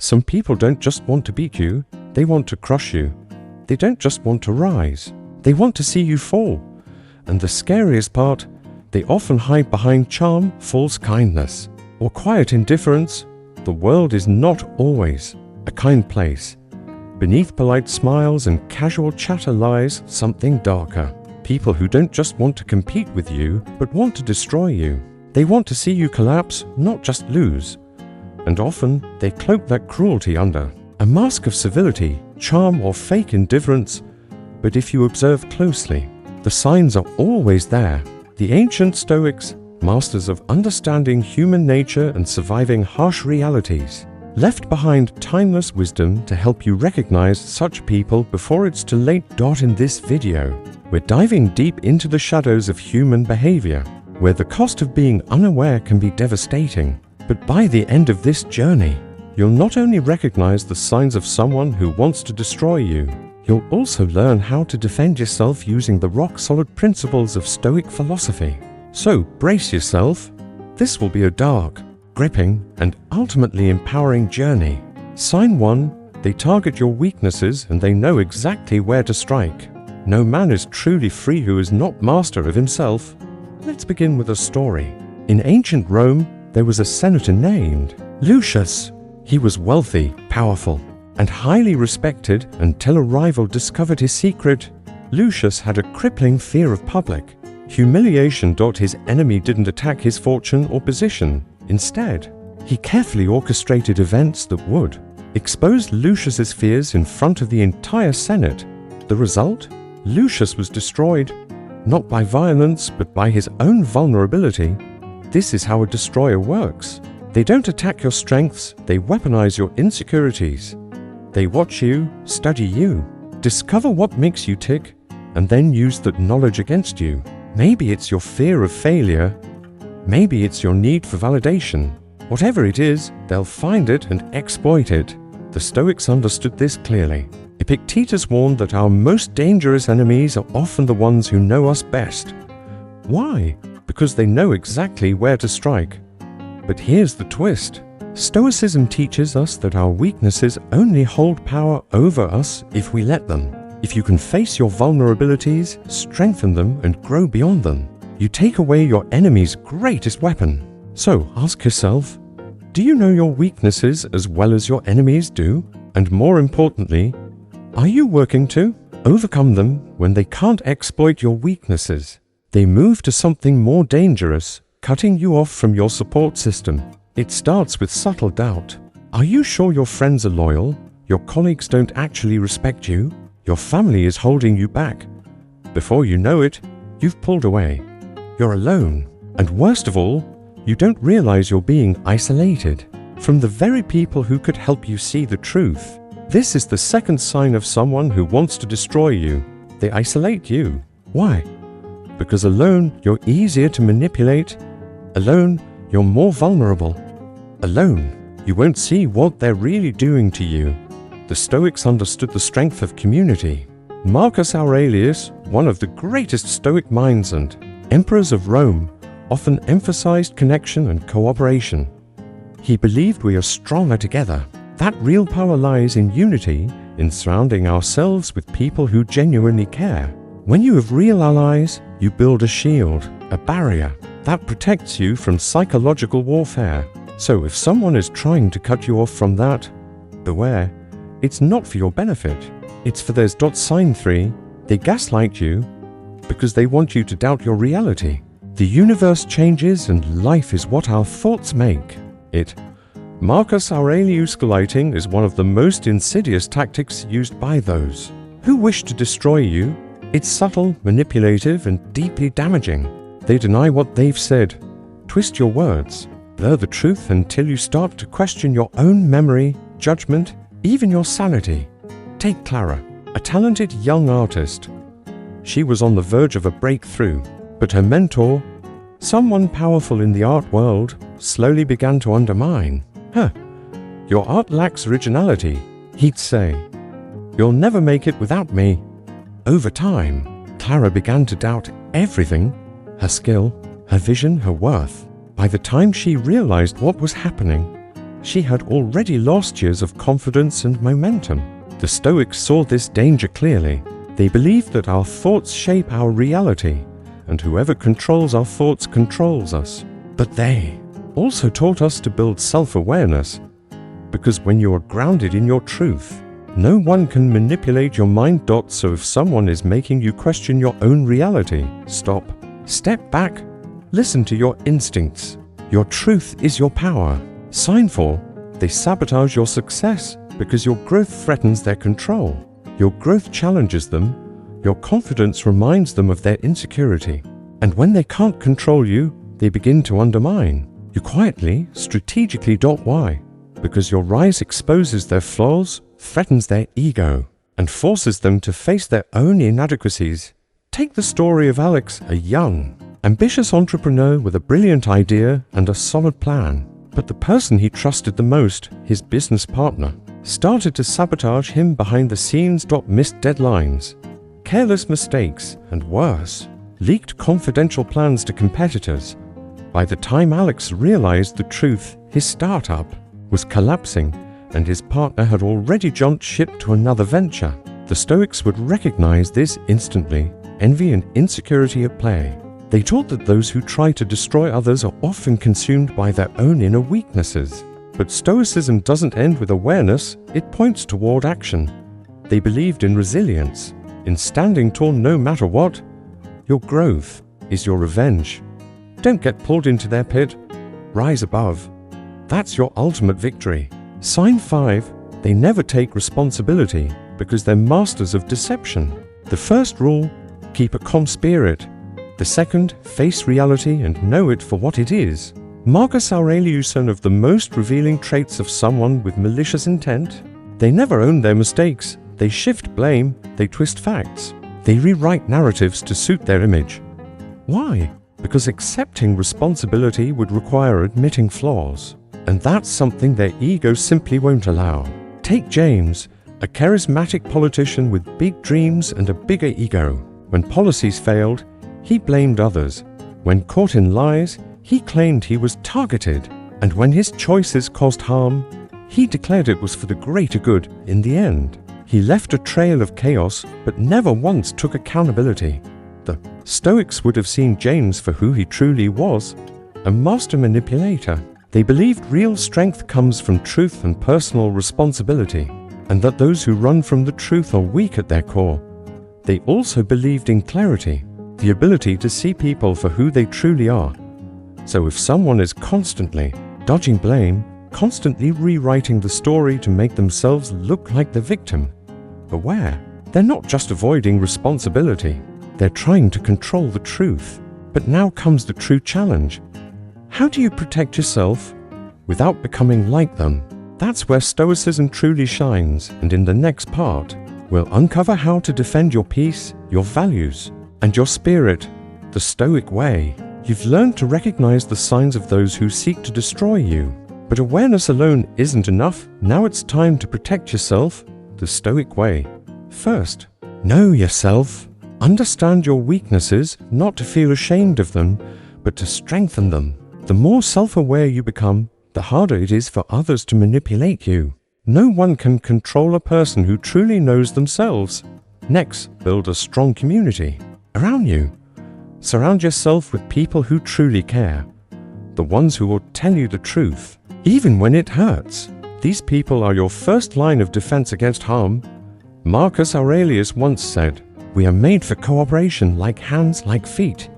Some people don't just want to beat you, they want to crush you. They don't just want to rise, they want to see you fall. And the scariest part, they often hide behind charm, false kindness, or quiet indifference. The world is not always a kind place. Beneath polite smiles and casual chatter lies something darker. People who don't just want to compete with you, but want to destroy you. They want to see you collapse, not just lose. And often, they cloak that cruelty under a mask of civility, charm, or fake indifference. But if you observe closely, the signs are always there. The ancient Stoics, masters of understanding human nature and surviving harsh realities, left behind timeless wisdom to help you recognize such people before it's too late. In this video, we're diving deep into the shadows of human behavior, where the cost of being unaware can be devastating. But by the end of this journey, you'll not only recognize the signs of someone who wants to destroy you, you'll also learn how to defend yourself using the rock-solid principles of Stoic philosophy. So brace yourself. This will be a dark, gripping, and ultimately empowering journey. Sign 1. They target your weaknesses and they know exactly where to strike. No man is truly free who is not master of himself. Let's begin with a story. In ancient Rome, there was a senator named Lucius. He was wealthy, powerful, and highly respected until a rival discovered his secret. Lucius had a crippling fear of public humiliation. His enemy didn't attack his fortune or position. Instead, he carefully orchestrated events that would expose Lucius's fears in front of the entire Senate. The result? Lucius was destroyed, not by violence, but by his own vulnerability. This is how a destroyer works. They don't attack your strengths, they weaponize your insecurities. They watch you, study you, discover what makes you tick, and then use that knowledge against you. Maybe it's your fear of failure, maybe it's your need for validation. Whatever it is, they'll find it and exploit it. The Stoics understood this clearly. Epictetus warned that our most dangerous enemies are often the ones who know us best. Why? Because they know exactly where to strike. But here's the twist. Stoicism teaches us that our weaknesses only hold power over us if we let them. If you can face your vulnerabilities, strengthen them, and grow beyond them, you take away your enemy's greatest weapon. So ask yourself, do you know your weaknesses as well as your enemies do? And more importantly, are you working to overcome them when they can't exploit your weaknesses? They move to something more dangerous, cutting you off from your support system. It starts with subtle doubt. Are you sure your friends are loyal? Your colleagues don't actually respect you? Your family is holding you back. Before you know it, you've pulled away. You're alone. And worst of all, you don't realize you're being isolated from the very people who could help you see the truth. This is the second sign of someone who wants to destroy you. They isolate you. Why? Because alone, you're easier to manipulate. Alone, you're more vulnerable. Alone, you won't see what they're really doing to you. The Stoics understood the strength of community. Marcus Aurelius, one of the greatest Stoic minds and emperors of Rome, often emphasized connection and cooperation. He believed we are stronger together. That real power lies in unity, in surrounding ourselves with people who genuinely care. When you have real allies, you build a shield, a barrier, that protects you from psychological warfare. So if someone is trying to cut you off from that, beware. It's not for your benefit. It's for theirs. Sign 3. They gaslight you because they want you to doubt your reality. The universe changes and life is what our thoughts make it. Marcus Aurelius' gaslighting is one of the most insidious tactics used by those who wish to destroy you. It's subtle, manipulative, and deeply damaging. They deny what they've said, twist your words, blur the truth until you start to question your own memory, judgment, even your sanity. Take Clara, a talented young artist. She was on the verge of a breakthrough, but her mentor, someone powerful in the art world, slowly began to undermine her. Your art lacks originality, he'd say. You'll never make it without me. Over time, Clara began to doubt everything, her skill, her vision, her worth. By the time she realized what was happening, she had already lost years of confidence and momentum. The Stoics saw this danger clearly. They believed that our thoughts shape our reality, and whoever controls our thoughts controls us. But they also taught us to build self-awareness, because when you are grounded in your truth, no one can manipulate your mind. So if someone is making you question your own reality, stop, step back, listen to your instincts. Your truth is your power. Sign 4. They sabotage your success because your growth threatens their control. Your growth challenges them. Your confidence reminds them of their insecurity. And when they can't control you, they begin to undermine you quietly, strategically. Why? Because your rise exposes their flaws, threatens their ego, and forces them to face their own inadequacies. Take the story of Alex, a young, ambitious entrepreneur with a brilliant idea and a solid plan. But the person he trusted the most, his business partner, started to sabotage him behind the scenes. Missed deadlines, careless mistakes, and worse, leaked confidential plans to competitors. By the time Alex realized the truth, his startup was collapsing, and his partner had already jumped ship to another venture. The Stoics would recognize this instantly, envy and insecurity at play. They taught that those who try to destroy others are often consumed by their own inner weaknesses. But Stoicism doesn't end with awareness, it points toward action. They believed in resilience, in standing tall no matter what. Your growth is your revenge. Don't get pulled into their pit. Rise above. That's your ultimate victory. Sign 5. They never take responsibility because they're masters of deception. The first rule, keep a calm spirit. The second, face reality and know it for what it is. Marcus Aurelius, one of the most revealing traits of someone with malicious intent. They never own their mistakes. They shift blame. They twist facts. They rewrite narratives to suit their image. Why? Because accepting responsibility would require admitting flaws. And that's something their ego simply won't allow. Take James, a charismatic politician with big dreams and a bigger ego. When policies failed, he blamed others. When caught in lies, he claimed he was targeted. And when his choices caused harm, he declared it was for the greater good. In the end, he left a trail of chaos, but never once took accountability. The Stoics would have seen James for who he truly was, a master manipulator. They believed real strength comes from truth and personal responsibility, and that those who run from the truth are weak at their core. They also believed in clarity, the ability to see people for who they truly are. So if someone is constantly dodging blame, constantly rewriting the story to make themselves look like the victim, beware. They're not just avoiding responsibility, they're trying to control the truth. But now comes the true challenge. How do you protect yourself without becoming like them? That's where Stoicism truly shines, and in the next part, we'll uncover how to defend your peace, your values, and your spirit, the Stoic way. You've learned to recognize the signs of those who seek to destroy you. But awareness alone isn't enough. Now it's time to protect yourself, the Stoic way. First, know yourself. Understand your weaknesses, not to feel ashamed of them, but to strengthen them. The more self-aware you become, the harder it is for others to manipulate you. No one can control a person who truly knows themselves. Next, build a strong community around you. Surround yourself with people who truly care, the ones who will tell you the truth, even when it hurts. These people are your first line of defense against harm. Marcus Aurelius once said, "We are made for cooperation like hands, like feet.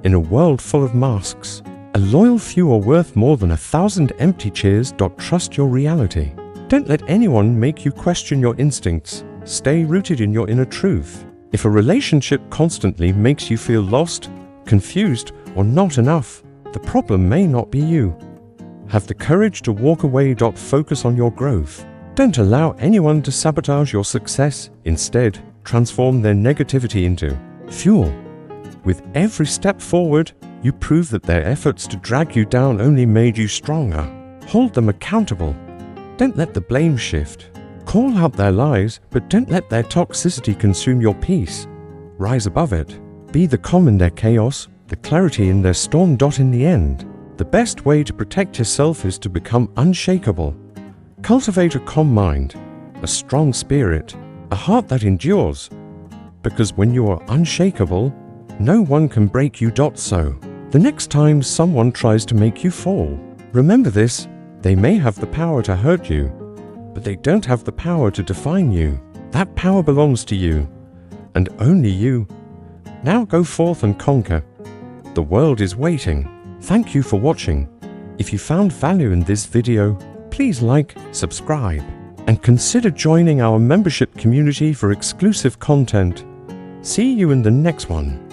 In a world full of masks, a loyal few are worth more than 1,000 empty cheers. Trust your reality. Don't let anyone make you question your instincts. Stay rooted in your inner truth. If a relationship constantly makes you feel lost, confused, or not enough, the problem may not be you. Have the courage to walk away. Focus on your growth. Don't allow anyone to sabotage your success. Instead, transform their negativity into fuel. With every step forward, you prove that their efforts to drag you down only made you stronger. Hold them accountable. Don't let the blame shift. Call out their lies, but don't let their toxicity consume your peace. Rise above it. Be the calm in their chaos, the clarity in their storm. In the end, The best way to protect yourself is to become unshakable. Cultivate a calm mind, a strong spirit, a heart that endures. Because when you are unshakable, no one can break you. So, the next time someone tries to make you fall, remember this: they may have the power to hurt you, but they don't have the power to define you. That power belongs to you, and only you. Now go forth and conquer. The world is waiting. Thank you for watching. If you found value in this video, please like, subscribe, and consider joining our membership community for exclusive content. See you in the next one.